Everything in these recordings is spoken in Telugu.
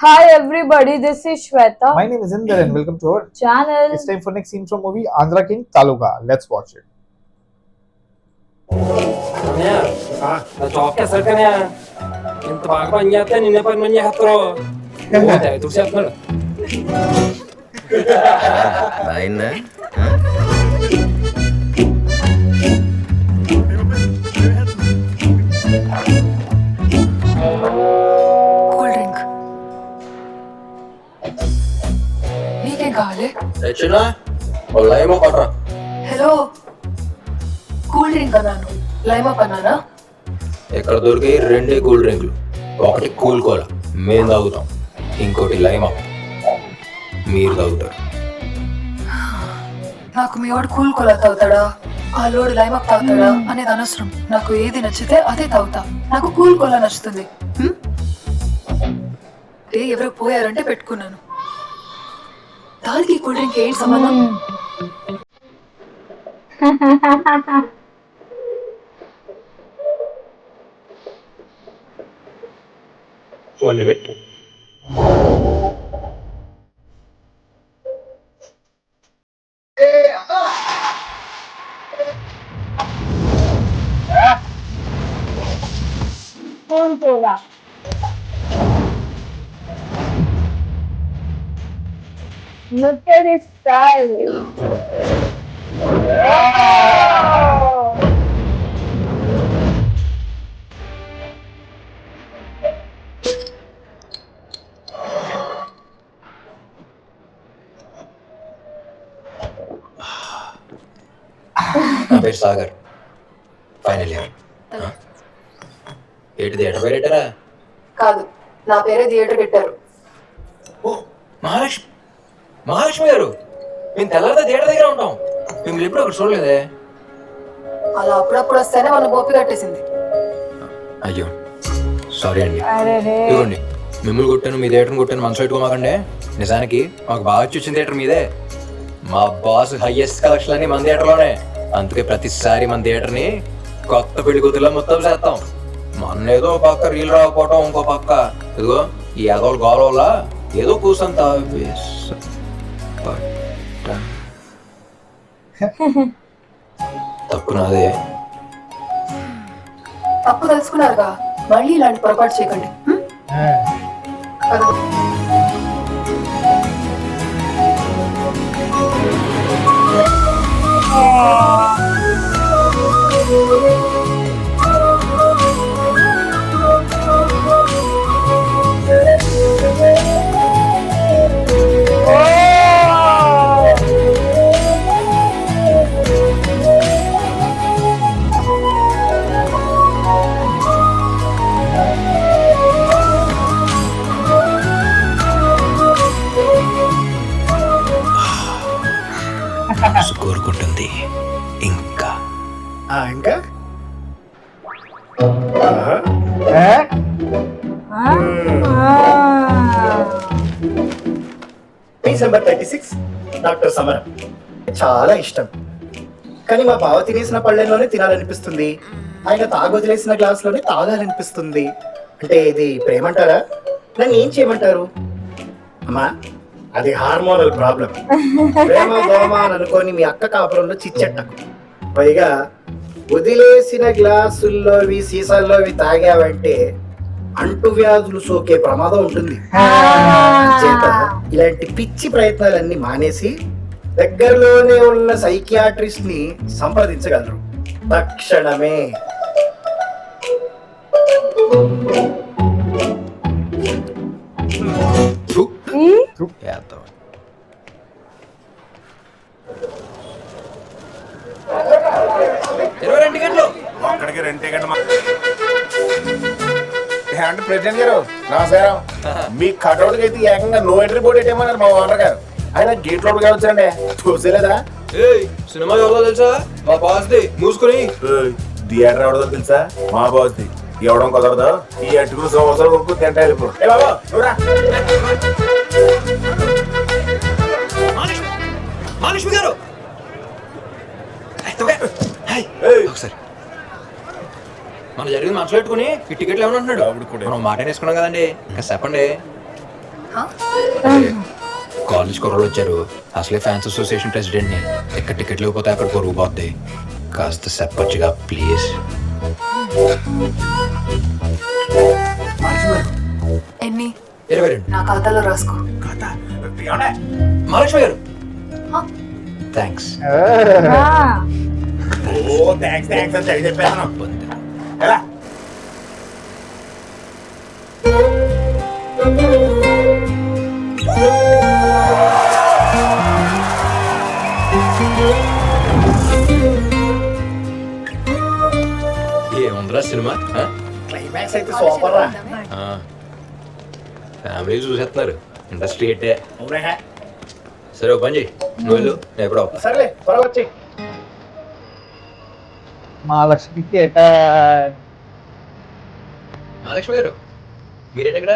Hi everybody, this is Shweta. My name is Inder and welcome to our channel. It's time for next scene from movie Andhra King Taluga. Let's watch it. Tocca cercane ఇంత బాగా పని చేస్తే నిన్నే పని మంది చేస్తారు తుడి చేస్తున్నాడు బాగుందా కూల్ డ్రింక్ నీకేం కావాలి? తెచ్చిన లైమో పట్రా హలో, కూల్ డ్రింక్ అన్నాను, లైమప్ అన్నానా? ఇక్కడ దొరికి రెండే కూల్ డ్రింకులు, ఒకటి కూల్ కోలా మేము తాగుతాం, ఇంకోటి లైమా మీరు తాగుతారు. నాకు మీ వాడు కూల్ కోలా తాగుతాడా, ఆ లోడు లైమప్ తాగుతాడా అనేది అనవసరం. నాకు ఏది నచ్చితే అదే తాగుతా. నాకు కూల్ కోలా నచ్చుతుంది. ఎవరో పోయారంటే పెట్టుకున్నాను, దానికి కూల్ డ్రింక్ ఏంటి సంబంధం? వాళ్ళు పెట్టు Look at his style. నా పేరు సాగర్, ఫైనల్ ఇయర్. ఏంటిది ఎట పేరెట్టారా? కాదు, నా పేరే థియేటర్ పెట్టారు. ఓ మహాలక్ష్మి, మహాలక్ష్మి గారు, మేము తెల్లారితే థియేటర్ దగ్గర ఉంటాం, మిమ్మల్ని ఎప్పుడు అక్కడ చూడలేదే. అలా అప్పుడప్పుడు వస్తేనే మన గోపి కట్టేసింది. అయ్యో సారీ అండి. అరే ఇదిగోండి, మిమ్మల్ని కొట్టాను, మీ థియేటర్ని కొట్టాను, మనసు పెట్టుకోమాకండి. నిజానికి మాకు బాగా వచ్చి వచ్చిన థియేటర్ మీదే. మా బాస్ హైయెస్ట్ కలెక్షన్ అన్ని మన థియేటర్లోనే, అందుకే ప్రతిసారి మన థియేటర్ని కొత్త పెళ్లి కూతురులో మొత్తం చేస్తాం. మొన్న ఏదో పక్క రీల్ రాకపోవటం, ఇంకో పక్క ఇదిగో ఈ ఎదోళ్ళ గోల వల్ల ఏదో కూసంత తప్పు నాదే. తప్పు తెలుసుకున్నారుగా, మళ్ళీ ఇలాంటి పొరపాటు చేయకండి. కోరుకుంటుంది ఇంకా ఇంకా పేజ్ నెంబర్ 36 డాక్టర్ సమరం. చాలా ఇష్టం, కానీ మా బావ తినేసిన పళ్ళెంలోనే తినాలనిపిస్తుంది, ఆయన తాగొదిలేసిన గ్లాసులోనే తాగాలనిపిస్తుంది. అంటే ఇది ప్రేమంటారా? నన్ను ఏం చేయమంటారు? అమ్మా, అది హార్మోనల్ ప్రాబ్లం. ప్రేమ దోమ అని అనుకొని మీ అక్క కాపురంలో చిచ్చెట్టకు. పైగా వదిలేసిన గ్లాసుల్లోవి సీసాల్లోవి తాగావంటే అంటువ్యాధులు సోకే ప్రమాదం ఉంటుంది. చేత ఇలాంటి పిచ్చి ప్రయత్నాలన్నీ మానేసి దగ్గరలోనే ఉన్న సైకియాట్రిస్ట్ ని సంప్రదించగలరు తక్షణమే. వేద్దాం. 22 గంటలు ఒక్కడికి 2 గంటలు. అంటే ప్రెసిడెంట్ గారు నమస్కారం. మీ కటౌట్కి అయితే ఏకంగా నో ఎంట్రీ బోర్డు పెట్టేమన్నారు మా ఓనర్ గారు. ఆయన గేట్ లోపలికి వచ్చండి, చూసేలేదా? సినిమా ఎవరో తెలుసా? మా బాస్ది. మూసుకుని థియేటర్ ఎవడదో తెలుసా? మా బాస్ది. ఇవ్వడం కుదరదు. ఈ అటుకులు సంవత్సరాలు కొనుక్కు తింటా ఇప్పుడు. బాబా నువ్వురా. మహాలక్ష్మి గారు ఒకసారి మన జరిగింది మనసులో పెట్టుకుని ఈ టికెట్లు ఏమన్నా అంటున్నాడు. మనం మాట వేసుకున్నాం కదండి, ఇంకా చెప్పండి. కాలేజ్ కుర్రోళ్ళు వచ్చారు, అసలే ఫ్యాన్స్ అసోసియేషన్ ప్రెసిడెంట్ని. టికెట్లు ఇవ్వకపోతే అక్కడ పొరుగు పోద్ది. కాస్త చెప్పొచ్చుగా ప్లీజ్. ఎన్ని 22. నా ఖాతాలో రాసుకో. మహాలక్ష్మి గారు థ్యాంక్స్. ఓ థ్యాంక్స్ థ్యాంక్స్ అని తెగ చెప్పేస్తాను. ఎలా ఏముందిరా సినిమా? క్లైమాక్స్ అయితే సూపర్ రా. ఫ్యామిలీ చూసేస్తున్నారు, ఇండస్ట్రీ హిట్టే. అవునా? సరే ఓ పని చెయ్యి, నువ్వు వెళ్ళు, నేను ఎప్పుడో వస్తా. సరేలే త్వరగా వచ్చి. మహాలక్ష్మి మహాలక్ష్మి గారు మీరేంటి ఇక్కడ?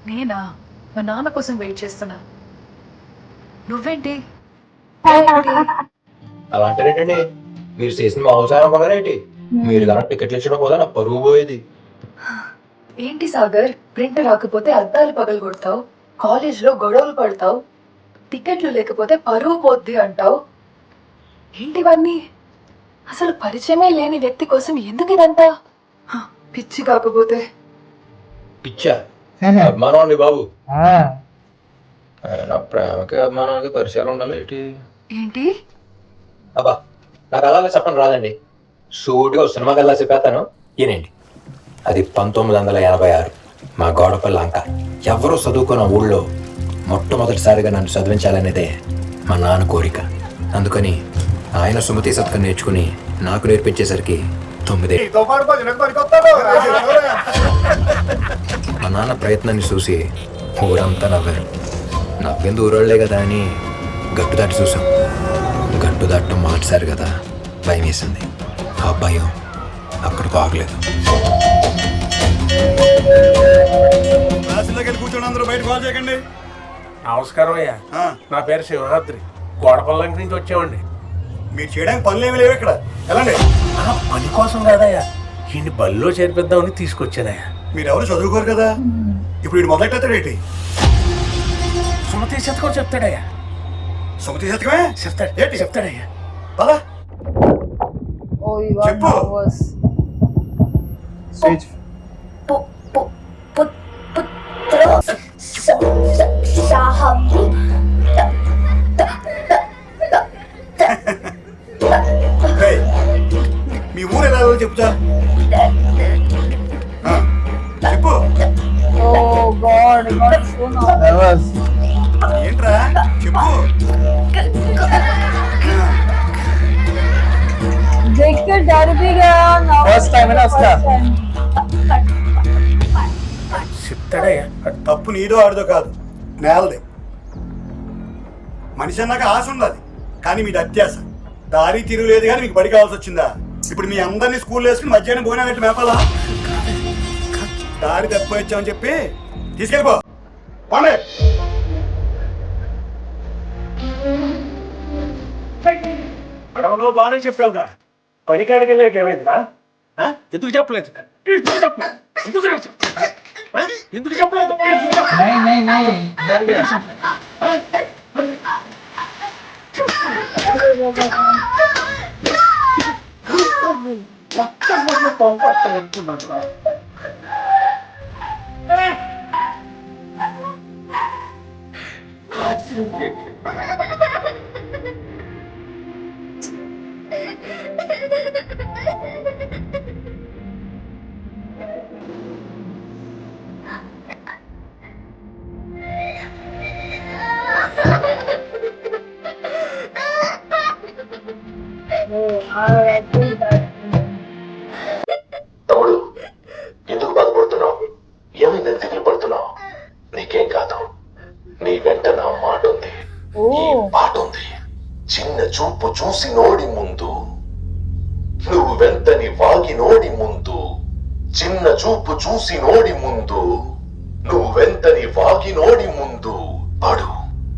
నేనా మా నాన్న కోసం వెయిట్ చేస్తున్నా. నువ్వేంటి? అలా అంటారేంటండి? మీరు చేసిన మాంసాహారం కొన్నారేంటి? మీరు కనుక టికెట్లు ఇచ్చడం కూడా నా పరువు పోయేది. ఏంటి సాగర్, ప్రింట్ రాకపోతే అద్దాలు పగలు కొడతావు, కాలేజ్లో గొడవలు పడతావు, టికెట్లు లేకపోతే పరువు పోద్ది అంటావు. ఏంటివన్నీ? అసలు పరిచయమే లేని వ్యక్తి కోసం ఎందుకు ఇదంతా? పిచ్చి కాకపోతే పిచ్చా? అభిమానం అండి బాబు. నా ప్రేమకి అభిమానానికి పరిచయాలు ఉండాలి ఏంటి? ఏంటి? అబ్బా నాకు అలాగే చెప్పండి రాదండి. సూటిగా సినిమాకి వెళ్ళా చెప్పేస్తాను. ఈయనండి, అది 1986 మా గోడపల్లి లంక. ఎవరో చదువుకున్న ఊళ్ళో మొట్టమొదటిసారిగా నన్ను చదివించాలనేదే మా నాన్న కోరిక. అందుకని ఆయన సుమతి శతకం నేర్చుకుని నాకు నేర్పించేసరికి 9 మా నాన్న ప్రయత్నాన్ని చూసి ఊరంతా నవ్వారు. నవ్వింది ఊరోళ్లే కదా అని గట్టు దాటి చూసాం. గట్టు దాటం మార్చారు కదా, భయం వేసింది. ఆ భయం అక్కడితో ఆగలేదు. కూర్చోండి, అందరూ బయట కాల్ చేయకండి. నమస్కారం అయ్యా, నా పేరు శివరాత్రి, గోడపల్లంకి నుంచి వచ్చామండి. మీరు చేయడానికి పనులు ఏమి లేవు ఇక్కడ, వెళ్ళండి. పని కోసం కాదయ్యా, ఈ బల్లో చేర్పిద్దామని తీసుకొచ్చానయ్యా. మీరు ఎవరు చదువుకోరు కదా, ఇప్పుడు వీడు మొదలెట్టాడేంటి? సుమతి శతకం చెప్తాడయ్యా. సుమతి శతకమే చెప్తాడు ఏంటి? చెప్తాడయ్యా. పదా Oh, you are Chippu. nervous. Stage ఏయ్, మీ ఊరు ఎలా చెప్పుతా చెప్పు. Oh God, I got so nervous. ఏంట్రా చెప్పు. देख के डर भी गया ना. First time है ना उसका? చెప్తాడయ్యా. తప్పు నీదో ఆడదో కాదు, నేలదే. మనిషి అన్నాక ఆశ ఉండాలి, కానీ మీది అత్యాశ. దారి తిరుగులేదు కానీ మీకు బడి కావాల్సి వచ్చిందా? ఇప్పుడు మీ అందరినీ స్కూల్లో వేసుకుని మధ్యాహ్నం భోజనం పెట్టి మేపాలా? దారి తప్పు వచ్చామని చెప్పి తీసుకెళ్ళిపో. పండే అడవులో బాగానే చెప్పావుగా, పని కాడికి వెళ్ళాక ఏమైందా? ఎందుకు చెప్పలేదు? ఎందుకు చెప్పలేదు? తమ్ముడు, ఎందుకు బాధపడుతున్నావు? ఏమైందని దిగులు పడుతున్నావు? నీకేం కాదు, నీ వెంట నా మాట ఉంది, ఈ పాట ఉంది. చిన్న చూపు చూసి నోడి ముందు, నువ్వు వెంటని వాగి నోడి ముందు. చిన్న చూపు చూసి నోడి ముందు, నువ్వు వెంటని వాగి నోడి ముందు. పడు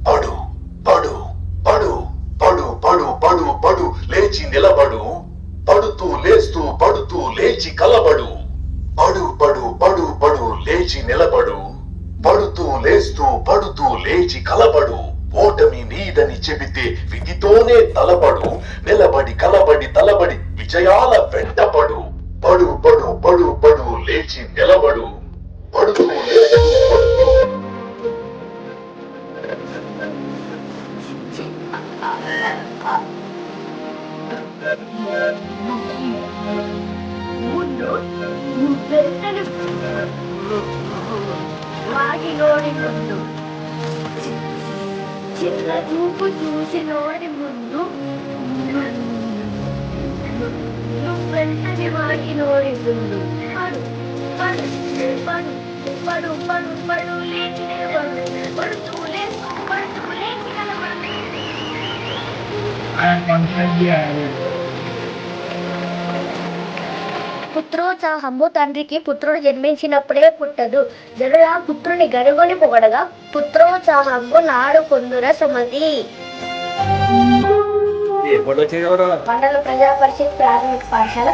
పడు పడు పడు పడు పడు పడు పడు లేచి నిలబడు. పడుతూ లేస్తూ పడుతూ లేచి కలబడు. పడు పడు పడు పడు లేచి నిలబడు. పడుతూ వేస్తూ పడుతూ లేచి కలబడు, ఓటమి నీదని చెబితే విధితోనే తలపడు, నిలబడి కలబడి తలబడి విజయాల వెంటపడు, పడు పడు పడు పడు లేచి నిలబడు, పడుతూ లేచి పడుతూ. ముందు నువ్వెన్నని వాడిలోని ముందు చిన్న చూపు చూసినోడి ముందు నువ్వెన్నని వాడిలోని ముందు పడు పడు పడు పడు పడు పడు లేచి పడు పడుతూ లేచి కలబడు. పుత్రోత్సాహము తండ్రికి పుత్రుడు జన్మించినప్పుడే పుట్టదు. జనుల పుత్రుని గనుగొని పొగడగా పుత్రోత్సాహము నాడు పొందుర సుమతి. మండల ప్రజా పరిషత్ ప్రాథమిక పాఠశాల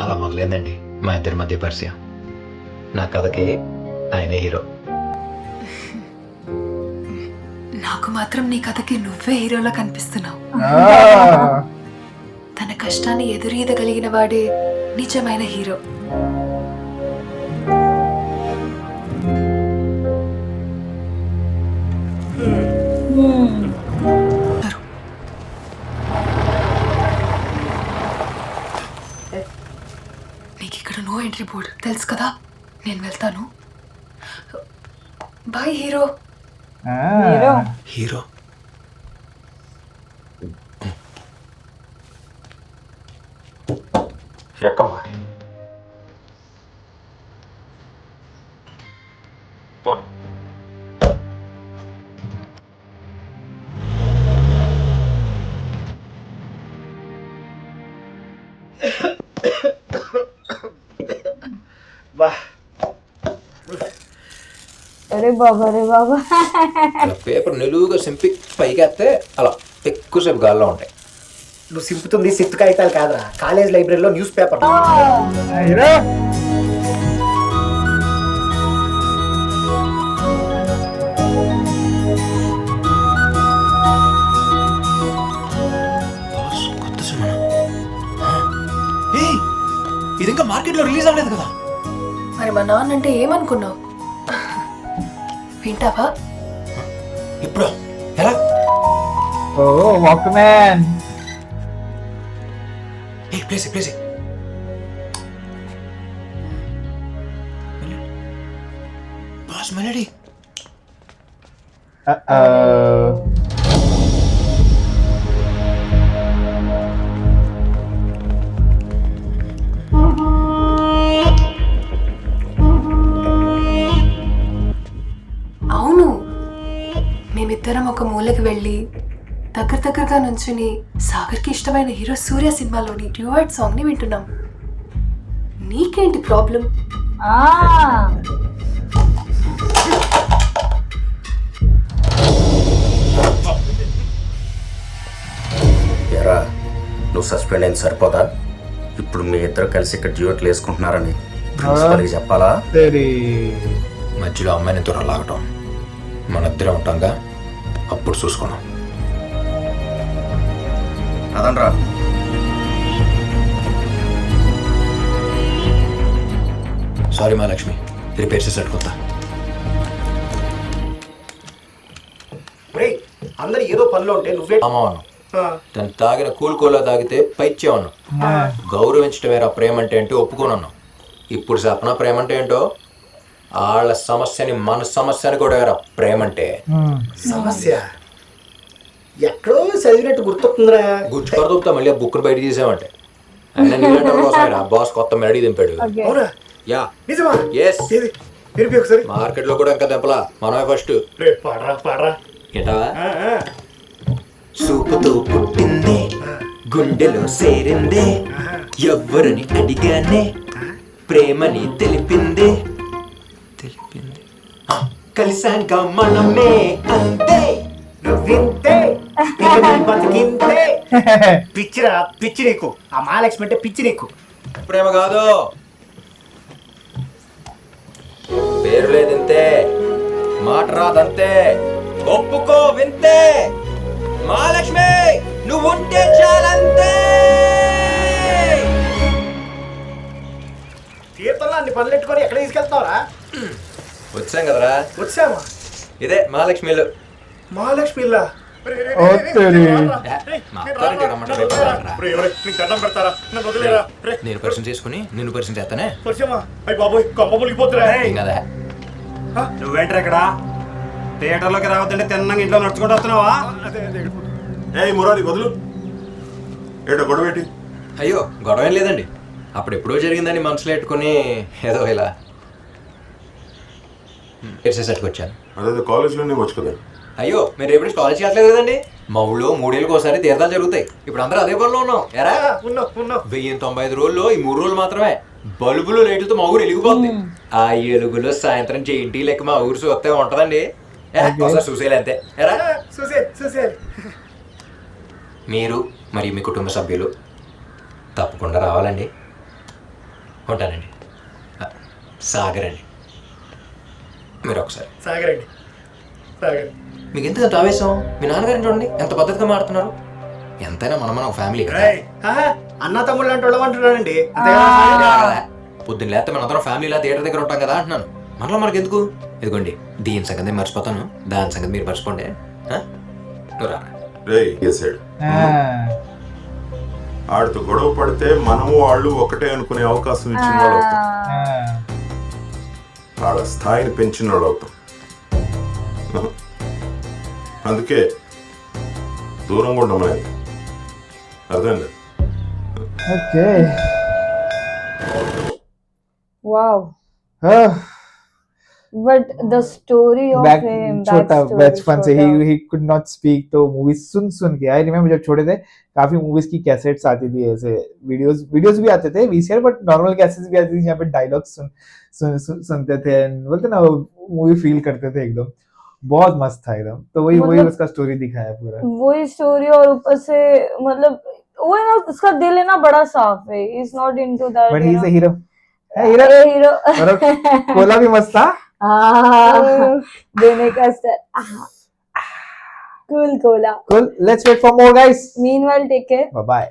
అలా మొదలైందండి మా ఇద్దరి మధ్య పరిచయం. నా కథకి ఆయనే హీరో. నాకు మాత్రం నీ కథకి నువ్వే హీరోలా కనిపిస్తున్నావు. తన కష్టాన్ని ఎదురీదగలిగిన వాడే నిజమైన హీరో. నీకు ఇక్కడ నో ఎంట్రీ బోర్డ్ తెలుసు కదా. నేను వెళ్తాను. Boy hero. హీరో ఎక్కమ్మా. అరే బాబా అరే బాబా. అలా పేపర్ నిలువుగా సింపి పైకెత్తే అలా ఎక్కువసేపు గాల్లో ఉంటాయి. నువ్వు సింపుతుంది సిఫ్ట్ కాగితాలు కాదురా, కాలేజ్ లైబ్రరీలో న్యూస్ పేపర్. కొత్త సినిమా ఇది ఇంకా మార్కెట్లో రిలీజ్ అవ్వలేదు కదా. మరి మా నాన్న అంటే ఏమనుకున్నావు? వింటావా? ఇప్పుడు ఎలా? ఓ walkman. Plays plays boss melody. అవును, మేమిద్దరం ఒక మూలకి వెళ్ళి దగ్గరగా నుంచుని సాగర్కి ఇష్టమైన హీరో సూర్య సినిమాలోని డ్యూయట్ సాంగ్ ని వింటున్నాం. నీకేంటి ప్రాబ్లం? ఎరా నువ్వు సస్పెండ్ అయింది సరిపోదా? ఇప్పుడు మీ ఇద్దరు కలిసి ఇక్కడ డ్యూయట్లు వేసుకుంటున్నారని ప్రిన్సిపల్కి చెప్పాలా? మధ్యలో అమ్మాయిని దూరం లాగటం మన ఇద్దరే ఉంటాంగా, అప్పుడు చూసుకున్నాం. అదనరా. సారీ మా లక్ష్మి, రిపేర్ చేసి అట్టుకుంటా. అందరు ఏదో పనిలో ఉంటే నువ్వే అమ్మవను తను తాగిన కూలుకోలో తాగితే పైచ్చేవను. గౌరవించటమేరా ప్రేమ అంటే ఏంటో ఒప్పుకోనన్నాం. ఇప్పుడు చెప్పనా ప్రేమ అంటే ఏంటో? వాళ్ళ సమస్యని మన సమస్యని కూడా వేరా ప్రేమ అంటే. సమస్య ఎక్కడో చదివినట్టు గుర్తొస్తుందిరా. గుర్తుపడుతా మళ్ళీ ఆ బుక్ను బయట తీసామంటే అయినా నీళ్ళ కోసమేరా బాస్ కొత్త మెలడీ దింపాడు. యా నిజమా? ఎస్. ఒకసారి మార్కెట్ లో కూడా ఇంకా దింపలా, మనమే ఫస్ట్. పాడరా. ఏంటావా? చూపుతూ పుట్టింది గుండెలో సేరింది ఎవ్వరని అడిగానే ప్రేమని తెలిపింది కలిసాక మనమే అంతే. వింతే ఇక నీ బతికింతే. పిచ్చిరా పిచ్చి నీకు. ఆ మహాలక్ష్మి అంటే పిచ్చి నీకు. ప్రేమ కాదు, పేరు లేదంతే, మాట రాదంతే, ఒప్పుకో వింతే. మహాలక్ష్మి నువ్వు ఉంటే చాలంతే. తీర్థంలో అన్ని పనులు పెట్టుకొని ఎక్కడ తీసుకెళ్తున్నావురా? వచ్చాం కదరా. వచ్చామా? ఇదే మహాలక్ష్మి ఇల్లు. మహాలక్ష్మి ఇల్లా? నేను పరిచయం చేసుకుని నిన్ను పరిచయం చేస్తానే. కదా నువ్వేంటారు ఇక్కడ థియేటర్లోకి రావద్దంటే తిన్నాక ఇంట్లో నడుచుకుంటూ వస్తున్నావా? మురారి వదులు. ఏటో గొడవ ఏంటి? అయ్యో గొడవ ఏం లేదండి, అప్పుడు ఎప్పుడో జరిగిందని మనసులో పెట్టుకుని ఏదో ఇలా చేసేసరికి వచ్చాను. అదే కాలేజ్లోనే వచ్చు కదా. అయ్యో మీరు ఎప్పుడు కాలేజ్ చేయట్లేదు కదండి. మా ఊళ్ళో 3 ఏళ్ళకి ఒకసారి తీర్థాలు జరుగుతాయి. ఇప్పుడు అందరూ అదే పనిలో ఉన్నాం. ఎరా 1095 రోజుల్లో ఈ 3 రోజులు మాత్రమే బల్బులు లైట్లతో మా ఊరు వెలిగిపోతుంది. ఆ ఎలుగులో సాయంత్రం జేంటీ లెక్క మా ఊరు చూస్తే ఉంటదండి. ఒకసారి చూసేయాలి అంతే. ఎరా మీరు మరి మీ కుటుంబ సభ్యులు తప్పకుండా రావాలండి. ఉంటానండి. సాగర్ అండి. మీరు ఒకసారి సాగరండి. సాగర్ మీకు ఎందుకు అంత ఆవేశం? మీ నాన్నగారిని చూడండి ఎంత పద్ధతిగా మారుతున్నారు. ఎంతైనా మనం ఒక ఫ్యామిలీ కదా. అన్న తమ్ముళ్ళు అంటే అంటున్నానండి. పొద్దున్న లేకపోతే మనందరం ఫ్యామిలీలా థియేటర్ దగ్గర ఉంటాం కదా అంటున్నాను. మనలో మనకి ఎందుకు? ఇదిగోండి దీని సంగతి మర్చిపోతాను, దాని సంగతి మీరు మర్చిపోండి. నువ్వు రా. ఆడితో గొడవ పడితే మనము వాళ్ళు ఒకటే అనుకునే అవకాశం ఇచ్చిన వాళ్ళు అవుతాం. ఆడ స్థాయిని పెంచిన వాళ్ళు అవుతాం. అందుకే దూరంగా ఉండమనేది. అర్థమైంది? Okay. Wow. But the story of back him, छोटा बचपन से he could not speak, तो मूवीज सुन के आई रिमेम्बर जब छोटे थे काफी मूवीज की कैसेट्स आती थी, ऐसे वीडियोस भी आते थे वीसीआर, बट नॉर्मल कैसेट्स भी आती थी जहाँ पे डायलॉग सुनते थे, बोलते ना मूवी फील करते थे एकदम. बहुत मस्त था एकदम. तो वही उसका स्टोरी दिखाया पूरा. वही स्टोरी और ऊपर से मतलब वो है ना, उसका दिल है ना बड़ा साफ है. He is not into that, but he is a hero. Hero और कोला भी मस्त था. देने का style. Cool cola. Cool. Let's wait for more, guys. Meanwhile, take care. Bye bye.